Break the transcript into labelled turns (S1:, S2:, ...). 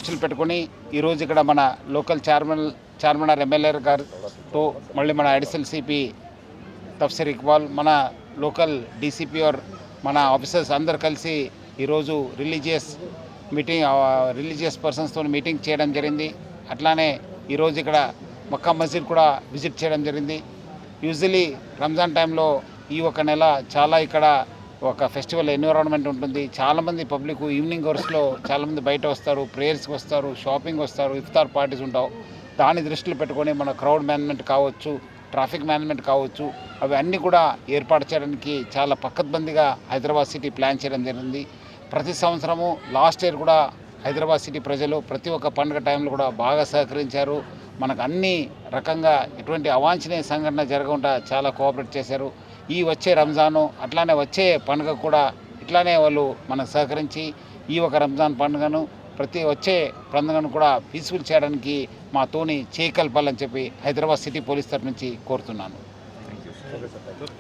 S1: దృష్టిలో పెట్టుకొని ఈరోజు ఇక్కడ మన లోకల్ చార్మినార్ ఎమ్మెల్యే గారితో మళ్ళీ మన అడిషనల్ సిపి తఫ్సీర్ ఇక్బాల్ మన లోకల్ డీసీపీ ఆర్ మన ఆఫీసర్స్ అందరు కలిసి ఈరోజు రిలీజియస్ పర్సన్స్తో మీటింగ్ చేయడం జరిగింది. అట్లానే ఈరోజు ఇక్కడ మక్కా మస్జిద్ కూడా విజిట్ చేయడం జరిగింది. యూజువలీ రంజాన్ టైంలో ఈ ఒక నెల చాలా ఇక్కడ ఒక ఫెస్టివల్ ఎన్విరాన్మెంట్ ఉంటుంది. చాలామంది పబ్లిక్ ఈవినింగ్ అవర్స్లో చాలామంది బయట వస్తారు, ప్రేయర్స్కి వస్తారు, షాపింగ్ వస్తారు, ఇఫ్తార్ పార్టీస్ ఉంటావు. దాన్ని దృష్టిలో పెట్టుకొని మన క్రౌడ్ మేనేజ్మెంట్ కావచ్చు, ట్రాఫిక్ మేనేజ్మెంట్ కావచ్చు, అవి అన్నీ కూడా ఏర్పాటు చేయడానికి చాలా పకడ్బందీగా హైదరాబాద్ సిటీ ప్లాన్ చేయడం జరిగింది. ప్రతి సంవత్సరము లాస్ట్ ఇయర్ కూడా హైదరాబాద్ సిటీ ప్రజలు ప్రతి ఒక్క పండుగ టైంలో కూడా బాగా సహకరించారు. మనకు అన్ని రకంగా ఎటువంటి అవాంఛనీయ సంఘటన జరగకుండా చాలా కోఆపరేట్ చేశారు. ఈ వచ్చే రంజాను అట్లానే వచ్చే పండుగ కూడా ఇట్లానే వాళ్ళు మనకు సహకరించి ఈ ఒక రంజాన్ పండుగను వచ్చే పండుగను కూడా పీస్ఫుల్ చేయడానికి మాతోని చేయకల్పాలని చెప్పి హైదరాబాద్ సిటీ పోలీస్ తరఫు నుంచి కోరుతున్నాను.